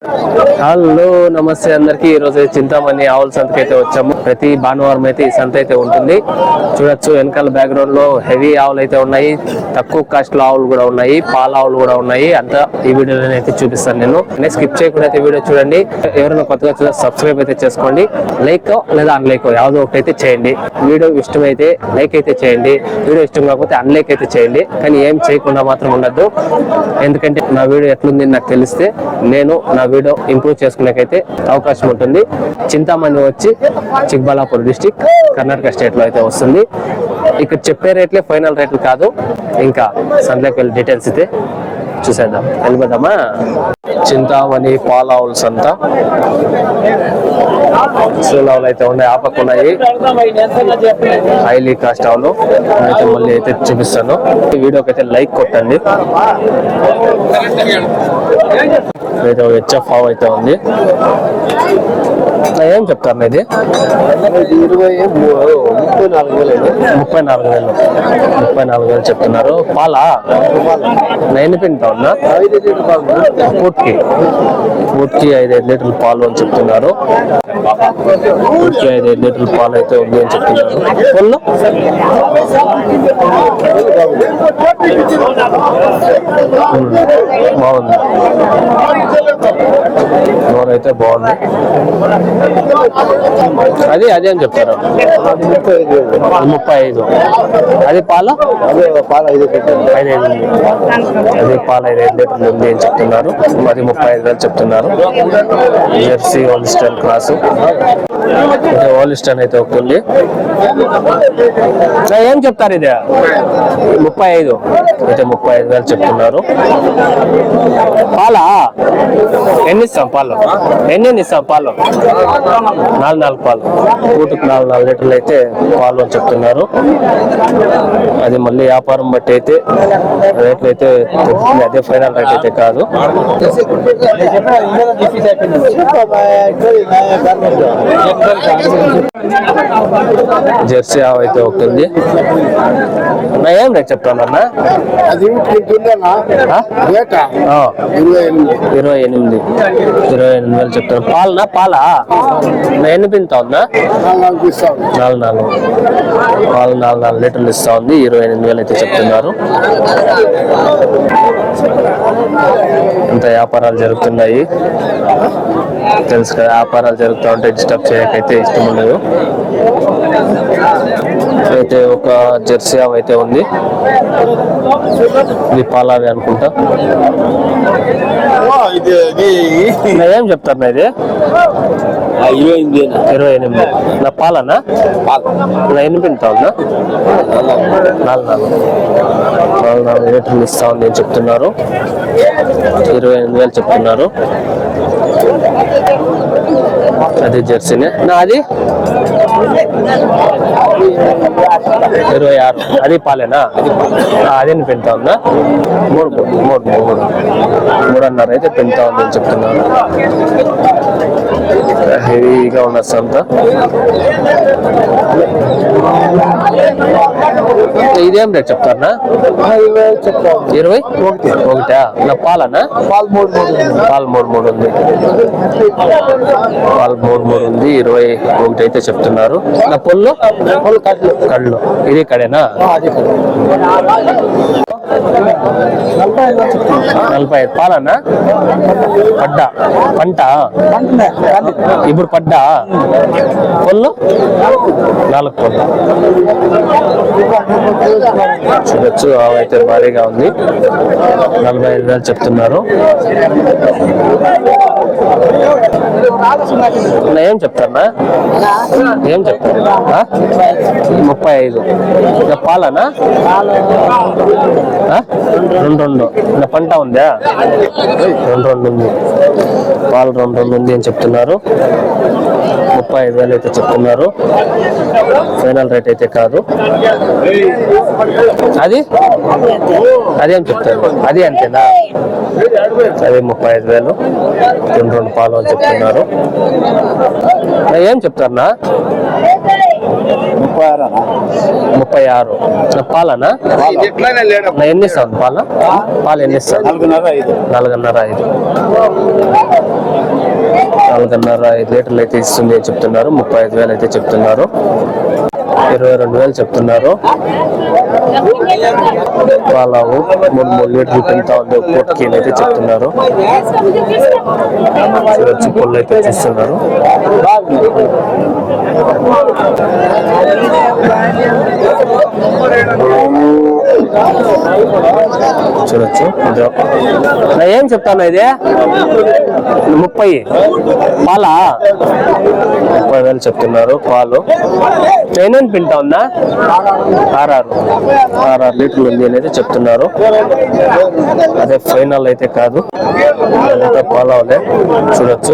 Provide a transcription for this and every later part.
Hello నమస్తే అందరికి. ఈ రోజు చింతామణి ఆవుల సంతకి అయితే వచ్చాము. ప్రతి భానువారం అయితే ఈ సంత అయితే ఉంటుంది. చూడొచ్చు వెనకాల బ్యాక్గ్రౌండ్ లో హెవీ ఆవులు అయితే ఉన్నాయి, తక్కువ కాస్ట్ లో ఆవులు కూడా ఉన్నాయి, పాల ఆవులు కూడా ఉన్నాయి. అంతా ఈ వీడియోలో అయితే చూపిస్తాను. నేను స్కిప్ చేయకుండా అయితే వీడియో చూడండి. ఎవరైనా కొత్తగా చూస్తే సబ్స్క్రైబ్ అయితే చేసుకోండి. లైక్ లేదా అన్లైక్ యావదో ఒకటి అయితే చేయండి. వీడియో ఇష్టమైతే లైక్ అయితే చేయండి, వీడియో ఇష్టం కాకపోతే అన్లైక్ అయితే చేయండి. కానీ ఏం చేయకుండా మాత్రం ఉండద్దు. ఎందుకంటే నా వీడియో ఎట్లుంది నాకు తెలిస్తే నేను నా వీడియో ఇంప్రూవ్ చేసుకునేకైతే అవకాశం ఉంటుంది. చింతామణి వచ్చి చిక్బల్లాపూర్ డిస్టిక్, కర్ణాటక స్టేట్ లో అయితే వస్తుంది. ఇక్కడ చెప్పే రేట్లే ఫైనల్ రేట్లు కాదు. ఇంకా సంతలోకి వెళ్ళి డీటెయిల్స్ అయితే చూసేద్దాం. వెళ్ళిపోదామా? చింతామణి పాలావుల సంత. ఆవులు అయితే ఉన్నాయి, ఆపకు ఉన్నాయి, హైలీ కాస్ట్ ఆవులు అయితే మళ్ళీ అయితే చూపిస్తాను. ఈ వీడియోకి అయితే లైక్ కొట్టండి. హెచ్ఎఫ్ ఆవు అయితే ఉంది. ఏం చెప్తారు ఇది? 34,000 చెప్తున్నారు. పాలా నైన్ పింటా ఉన్నా పూర్తికి 5 లీటర్ల పాలు అని చెప్తున్నారు. 5 లీటర్ల పాలు అయితే ఉంది అని చెప్తున్నారు. బాగుంది, నోరైతే బాగుంది. అదే అని చెప్తారు. 35. అది పాల 5 అది పాల 5 లీటర్లు ఉంది అని చెప్తున్నారు. అది 35,000 చెప్తున్నారు. జెర్సీ హోల్స్టైన్ క్రాసు, హోల్స్టైన్ అయితే ఒకటి. ఏం చెప్తారు? ఇది 35 అయితే 35,000 చెప్తున్నారు. పాలా ఎన్ని ఇస్తాం? పాలు ఎన్ని ఇస్తాం? పాలు 4 పాలు, పూటకు 4 లీటర్లు అయితే పాలు అని చెప్తున్నారు. అది మళ్ళీ వ్యాపారం బట్టి అయితే రేట్లు అయితే అదే ఫైనల్ రేట్ అయితే కాదు. జెర్సీ ఆవు అయితే ఒకటి. ఏం రేట్ చెప్తానన్నా? 28,000 చెప్తాను. పాలా ఎన్ని పింతా ఉందా? 4 పాలు 4 లీటర్లు ఇస్తా ఉంది. 28,000 అయితే చెప్తున్నారు. ఇంత వ్యాపారాలు జరుగుతున్నాయి తెలుసు కదా. వ్యాపారాలు జరుగుతూ ఉంటే డిస్టర్బ్ చేయకైతే ఇష్టం ఉండదు. అయితే ఒక జెర్సీ ఆవు అయితే ఉంది. ఇది పాలావి అనుకుంటా. ఏం చెప్తారు? ఇది 28. నా పాలనా? నా ఎన్ని పింటా ఉందా? 4 లీటర్లు ఇస్తా ఉంది అని చెప్తున్నారు. 28,000 చెప్తున్నారు. అది జెర్సీనే. అది 26. అది పాలేనా? అదేని పెంటా ఉందా? 3.5 అయితే పెంటా ఉంది అని చెప్తున్నారు. హెవీగా ఉన్న సంత. ఇదేం రేట్ చెప్తారా? 21. నా పాలనా? పాలు 3 ఉంది. పాలు 3 ఉంది. 21 అయితే చెప్తున్నారు. నా పొల్లు కళ్ళు ఇది కడేనా? 45. పాలనా? పంట ఇప్పుడు పడ్డా. పొల్లు 4 పొల్లు. చూడొచ్చు ఆవు అయితే భారీగా ఉంది. 45,000 చెప్తున్నారు. ఏం చెప్తారా? ఏం చెప్తారు? 35. పాలనా? 2. పంట ఉందా? 2 ఉంది. పాలు 2 ఉంది అని చెప్తున్నారు. 35,000 అయితే చెప్తున్నారు. ఫైనల్ రేట్ అయితే కాదు. అదేం చెప్తారు? అది అంతేనా? అది 35,000. 2 పాలు అని చెప్తున్నారు. ఏం చెప్తారన్నా? 36. పాలనా? ఎన్ని ఇస్తాను? పాలు ఎన్ని ఇస్తాను? 4.5. 4.5 లీటర్లు అయితే ఇస్తుంది అని చెప్తున్నారు. 35,000 అయితే చెప్తున్నారు. 22,000 చెప్తున్నారు. పాలావు 3 లీటర్లు పెంచుతా ఉంది. కోట్కి అయితే చెప్తున్నారు. చిప్పుళ్ళు అయితే చూస్తున్నారు. చూడొచ్చు. ఏం చెప్తాను ఇది 30 పాలా 30,000 చెప్తున్నారు. పాలు ఏమేమి పింటా ఉందా? 6 లీటర్లు ఉంది అనేది చెప్తున్నారు. అదే ఫైనల్ అయితే కాదు, పాలవలే. చూడొచ్చు.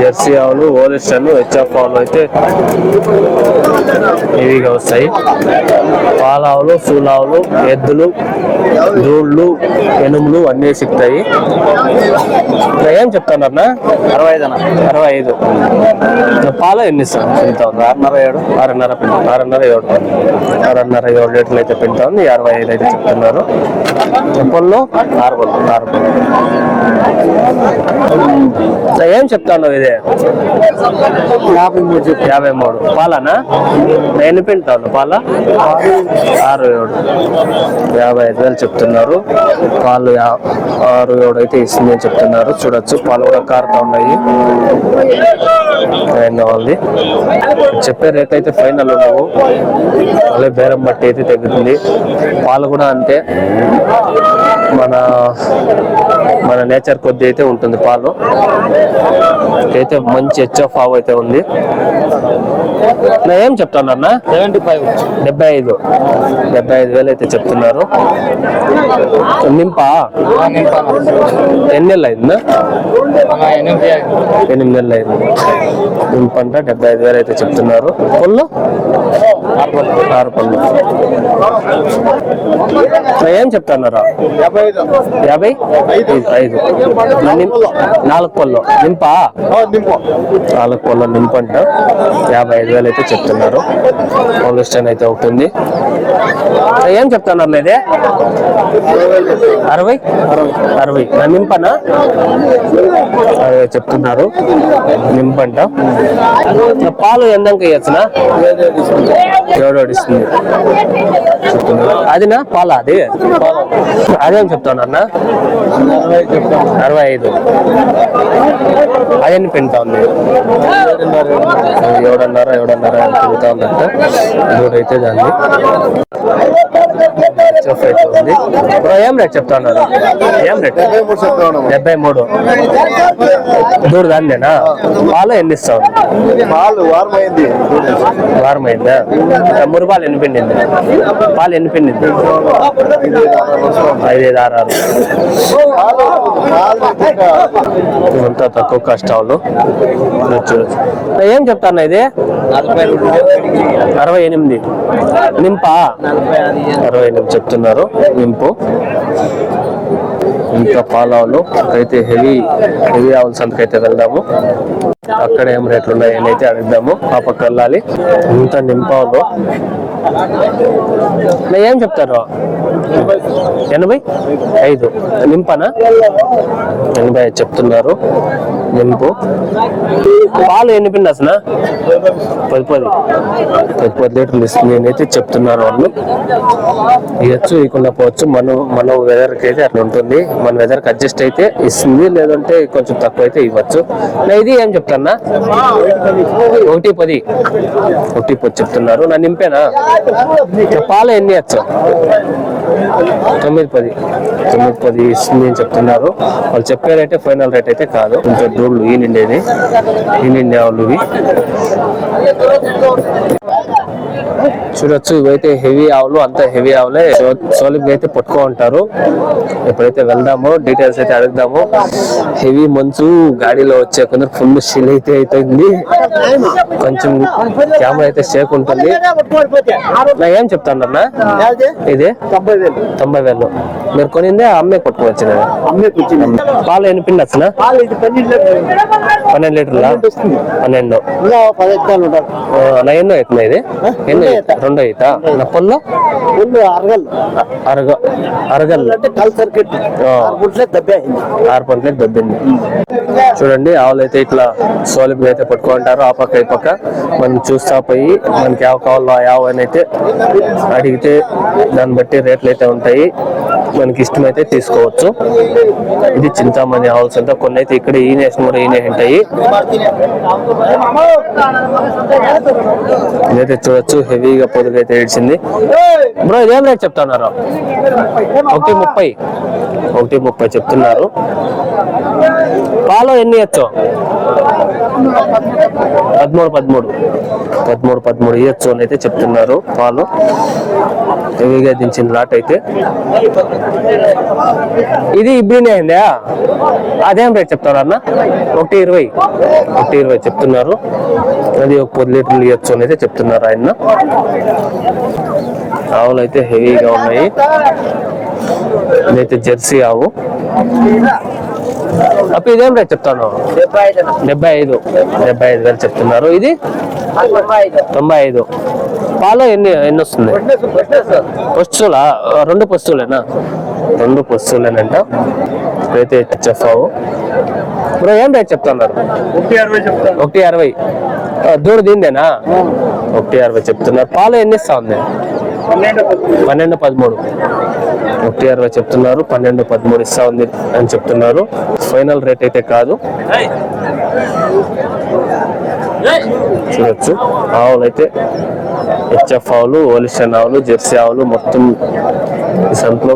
జెర్సీ ఆవులు, ఓలిస్టర్లు, హెచ్ఎఫ్ ఆవులు అయితే హెవీగా వస్తాయి. పాలావులు, సూలావులు, ఎద్దులు, దూళ్ళు, ఎనుములు అన్నీ సిక్తాయి. ఏం చెప్తానన్నా? 65. పాలు ఎన్ని ఇస్తాను? పెంచుతా ఉంది 6.5 లీటర్లు అయితే పెంచుతా ఉంది. 65 అయితే చెప్తున్నారు. పళ్ళు 6 ఏం చెప్తాను? ఇది 53. పాలనా? ఎన్ని పెంచుతాను? పాల 6, 7 55,000 చెప్తున్నారు. పాలు 6, 7 అయితే ఇస్తుంది అని చెప్తున్నారు. చూడొచ్చు. పాలు కూడా కారుతా ఉన్నాయి. ఉంది చెప్పే రేట్ అయితే ఫైనల్ ఉండవు. అలా బేరం బట్టి అయితే తగ్గుతుంది. పాలు కూడా అంతే, మన నేచర్ కొద్ది అయితే ఉంటుంది. పాలు అయితే మంచి హెచ్ఎఫ్ ఆవు అయితే ఉంది. ఏం చెప్తాను అన్న? 75,000 అయితే చెప్తున్నారు. నింపా ఎన్ని నెలలు అయిందా? 8 నెలలు అయింది. నింపంట 75,000 అయితే చెప్తున్నారు. పళ్ళు 6 పళ్ళు. ఏం చెప్తున్నారా? 55. 4 పళ్ళు నింపా? 4 పళ్ళు నింపంట 55,000 అయితే చెప్తున్నారు. పోలిస్టన్ అయితే ఉంటుంది. ఏం చెప్తున్నారు? లేదే 60. నా నింపనా? చెప్తున్నారు. నింపంట. పాలు ఎందాక ఇవ్వచ్చునా? 7 ఇస్తుంది చెప్తున్నారు. అదినా పాల? అదేం చెప్తానన్నా? 65. అదేంటి పెంచుతా ఉంది? 7.5 తిరుగుతా ఉందంట. ఇదైతే దాన్ని ఉంది. ఏం రేట్ చెప్తా ఉన్నారు? ఏం రేట్? 73. దూడు దాన్నేనా? పాలు ఎన్ని ఇస్తావు? వారమైందా? మురుపాలు ఎన్ని పిండింది? పాలు ఎన్ని పిండింది? 5, 6. ఇవంతా తక్కువ కష్టాలు. ఏం చెప్తాను? ఇది 68. నింపా? 68 చెప్తున్నారు. నింపు. ఇంకా పాలావులు అయితే హెవీ ఆవుల సంతకైతే వెళ్దాము. అక్కడ ఏం రేట్లు ఉన్నాయని అయితే అడుగుదాము. ఆ పక్క వెళ్ళాలి. ఇంత నింపావులు ఏం చెప్తారు? 85. నింపనా? 85 చెప్తున్నారు. నింపు. పాలు ఎన్ని పిండి అసలు? 10 లీటర్లు ఇస్తుంది అని అయితే చెప్తున్నారు వాళ్ళు. ఇవ్వచ్చు, ఇవ్వకుండా పోవచ్చు. మన వెదర్కి అయితే అట్లా ఉంటుంది. మన వెదర్కి అడ్జస్ట్ అయితే ఇస్తుంది, లేదంటే కొంచెం తక్కువ అయితే ఇవ్వచ్చు. ఇది ఏం చెప్తానా? 1.10 చెప్తున్నారు. నా నింపేనా? పాలు ఎన్ని ఇవ్వచ్చు? 9.10 ఇస్తుంది అని చెప్తున్నారు. వాళ్ళు చెప్పే రేటే ఫైనల్ రేట్ అయితే కాదు. ఇంకా దూళ్ళు ఈ నిండే ఆవులు ఇవి. చూడొచ్చు. ఇవైతే హెవీ ఆవులు, అంతా హెవీ ఆవులే. సోలికి అయితే పట్టుకో ఉంటారు. ఎప్పుడైతే వెళ్దామో డీటెయిల్స్ అయితే అడుగుదాము. హెవీ మంచు గాడిలో వచ్చే కొందరు ఫుల్ షిల్ అయితే అవుతుంది. కొంచెం కెమెరా అయితే షేక్ ఉంటుంది. నా ఏం చెప్తానన్నా? ఇది 90,000. మీరు కొనిందే అమ్మే కొట్టుకోవచ్చు. పాలు ఎన్ని పిండి వచ్చినా? 12 లీటర్లా? 12. నా ఎన్నో అవుతుంది ఇది? ఎన్ని రెండో ఈత నా పొల్లో అరగల్ 6 పంటలకు దబ్బింది. చూడండి ఆవులు అయితే ఇట్లా సోలిపులు అయితే పట్టుకుంటారు ఆ పక్క ఈ పక్క. మనం చూస్తా పోయి మనకి యావ కావాలో ఆ యావ అని అయితే అడిగితే దాన్ని బట్టి రేట్లు అయితే ఉంటాయి, మనకి ఇష్టమైతే తీసుకోవచ్చు. ఇది చింతామణి ఆవుల సంత. కొన్ని అయితే ఇక్కడ ఈనేసి కూడా ఈనే ఉంటాయి. ఇదైతే చూడొచ్చు హెవీగా పొదుగైతే ఏడ్చింది. బ్రో ఇదేం రేట్ చెప్తున్నారు? 1.30 చెప్తున్నారు. పాలు ఎన్ని ఇవ్వచ్చు? 13 ఇవ్వచ్చు అని అయితే చెప్తున్నారు. పాలు హెవీగా దించిన లాట్ అయితే. ఇది ఇబ్బంది అయిందా? అదేం రేట్ చెప్తారు అన్న? 1.20 చెప్తున్నారు. అది ఒక 10 లీటర్లు ఇవ్వచ్చు అని అయితే చెప్తున్నారు ఆయన. ఆవులు అయితే హెవీగా ఉన్నాయి. ఇదైతే జెర్సీ ఆవు. అప్పుడు ఇదేం రేట్ చెప్తాను? 75,000 చెప్తున్నారు. ఇది 95. పాలు ఎన్ని వస్తుంది? పస్తులా? 2 పస్తులేనా? 2 పస్తులేనంట. ఇప్పుడైతే హెచ్ఎఫ్ ఆవు. ఇప్పుడు ఏం రేట్ చెప్తున్నారు? 1.60. దూడ దీందేనా? 1.60 చెప్తున్నారు. పాలు ఎన్ని ఇస్తా ఉంది? 12-13. 1.60 చెప్తున్నారు. 12-13 ఇస్తా ఉంది అని చెప్తున్నారు. ఫైనల్ రేట్ అయితే కాదు. చూడొచ్చు ఆవులు అయితే హెచ్ఎఫ్ ఆవులు, ఓలిస్టన్ ఆవులు, జెర్సీ ఆవులు మొత్తం ఈ సంతలో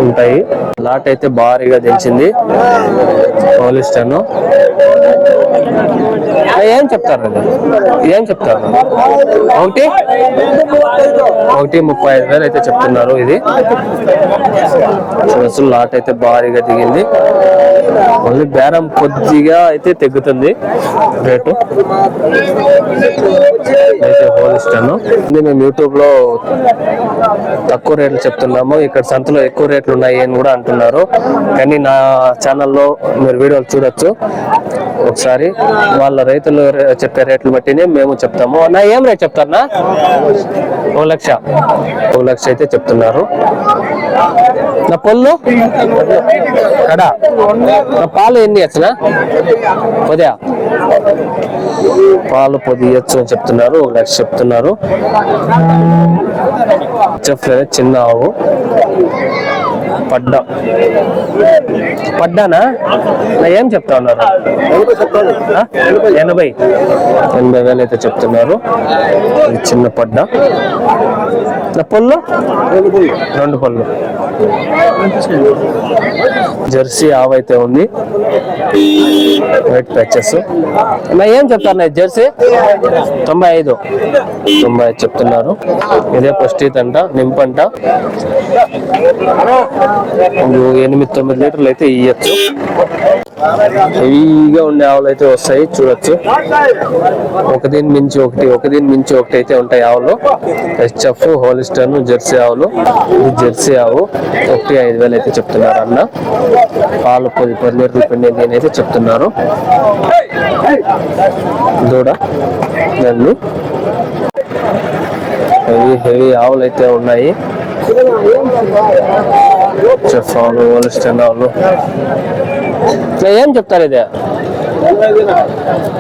ఉంటాయి. లాట్ అయితే భారీగా దించింది ఓలిస్టన్. ఏం చెప్తారు? ఏం చెప్తారు? 1.35 అయితే చెప్తున్నారు. ఇది అసలు లాట్ అయితే భారీగా దిగింది. మళ్ళీ బేరం కొద్దిగా అయితే తగ్గుతుంది రేటు. అయితే హోలిస్టన్ మేము యూట్యూబ్ లో తక్కువ రేట్లు చెప్తున్నాము, ఇక్కడ సంతలో ఎక్కువ రేట్లు ఉన్నాయి అని కూడా అంటున్నారు. కానీ నా ఛానల్లో మీరు వీడియోలు చూడొచ్చు ఒకసారి. వాళ్ళ రైతులు చెప్పే రేట్లు బట్టినే మేము చెప్తాము. నా ఏం రేట్ చెప్తారా? 1,00,000 అయితే చెప్తున్నారు. నా పొల్లు కడా నా పాలు ఎన్ని ఇచ్చనా? 10 పాలు 10 ఇవ్వచ్చు అని చెప్తున్నారు. 1,00,000 చెప్తున్నారు. చిన్న ఆవు పడ్డానా? ఏం చెప్తా ఉన్నారు? 80,000 అయితే చెప్తున్నారు. చిన్న పడ్డ. పళ్ళు 2 పళ్ళు. జెర్సీ ఆవు అయితే ఉంది, వైట్ ప్యాచెస్. ఏం చెప్తారు? జెర్సీ 95 చెప్తున్నారు. ఇదే ఫస్ట్ అంట, నింపంట. 8-9 లీటర్లు అయితే ఇయ్యచ్చు. హెవీగా ఉండే ఆవులు అయితే వస్తాయి చూడొచ్చు. ఒకదిని మించి ఒకటి అయితే ఉంటాయి ఆవులు. హెచ్ఎఫ్, హోలిస్టన్, జెర్సీ ఆవులు. ఇది జెర్సీ ఆవు 1.5 అయితే చెప్తున్నారు అన్న. పాలు 10 లీటర్లు పిండి అయితే చెప్తున్నారు. దూడ దాన్ని హెవీ ఆవులు అయితే ఉన్నాయి. హెచ్ఎఫ్ ఆవులు, హోలిస్టన్ ఆవులు. ఏం చెప్తారు? ఇది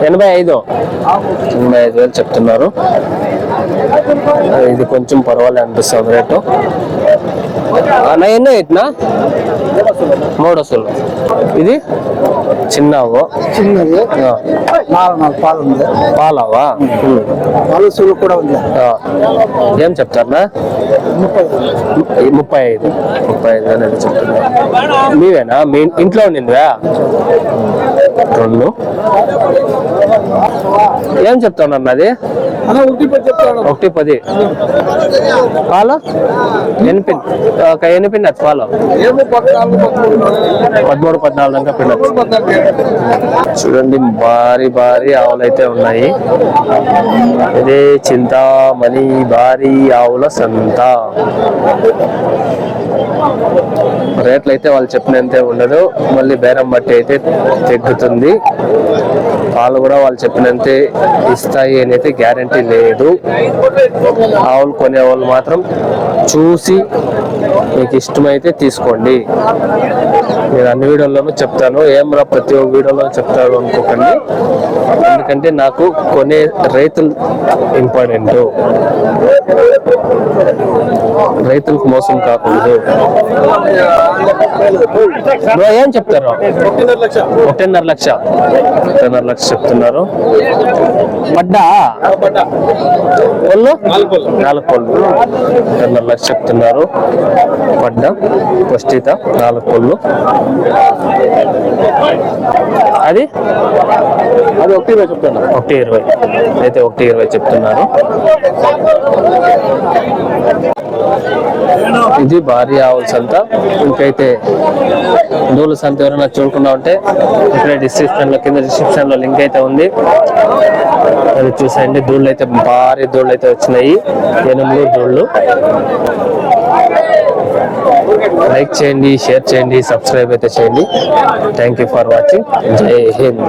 85,000 చెప్తున్నారు. ఇది కొంచెం పర్వాలే అనిపిస్తుంది రేటు. ఎన్నో ఇట్నా 3 అసలు. ఇది చిన్నవో? చిన్నది. పాలవా? కూడా ఉంది. ఏం చెప్తారా? 35 అనేది చెప్తున్నారు. మీవేనా? మీ ఇంట్లో ఉండిందివా? 2. ఏం చెప్తాను అది? 1.10. పాలు ఎన్ని పిండి పాలు? 13-14 దాకా పిండి. చూడండి భారీ ఆవులు అయితే ఉన్నాయి. ఇదే చింతామణి భారీ ఆవుల సంత. రేట్లు అయితే వాళ్ళు చెప్పినంతే ఉండదు, మళ్ళీ బేరం బట్టి అయితే తగ్గుతుంది. పాలు కూడా వాళ్ళు చెప్పినంతే ఇస్తాయి అని అయితే గ్యారంటీ లేదు. ఆవులు కొనే వాళ్ళు మాత్రం చూసి మీకు ఇష్టమైతే తీసుకోండి. నేను అన్ని వీడియోల్లోనూ చెప్తాను, ఏమరా ప్రతి ఒక్క వీడియోలో చెప్తాను అనుకోకండి. ఎందుకంటే నాకు కొనే రైతులు ఇంపార్టెంట్, రైతులకు మోసం కాకూడదు. ఏం చెప్తారు? 1.5 లక్ష చెప్తున్నారు. పడ్డా పళ్ళు 4 పళ్ళు 1.5 లక్ష చెప్తున్నారు. పడ్డ పుష్టిత 4 పళ్ళు. అది 1.20 చెప్తున్నారు. 1.20 అయితే 1.20 చెప్తున్నారు. ఇది భారీ ఆవుల సంత. ఇంకైతే దూల సంత ఎవరైనా చూడకుండా ఉంటే ఇక్కడే కింద డిస్క్రిప్షన్ లో లింక్ అయితే ఉంది, అది చూసేయండి. దూళ్ళు అయితే భారీ దూళ్ళు అయితే వచ్చినాయి, 8 దూళ్ళు. లైక్ చేయండి, షేర్ చేయండి, సబ్స్క్రైబ్ అయితే చేయండి. Thank you for watching. జై హింద్.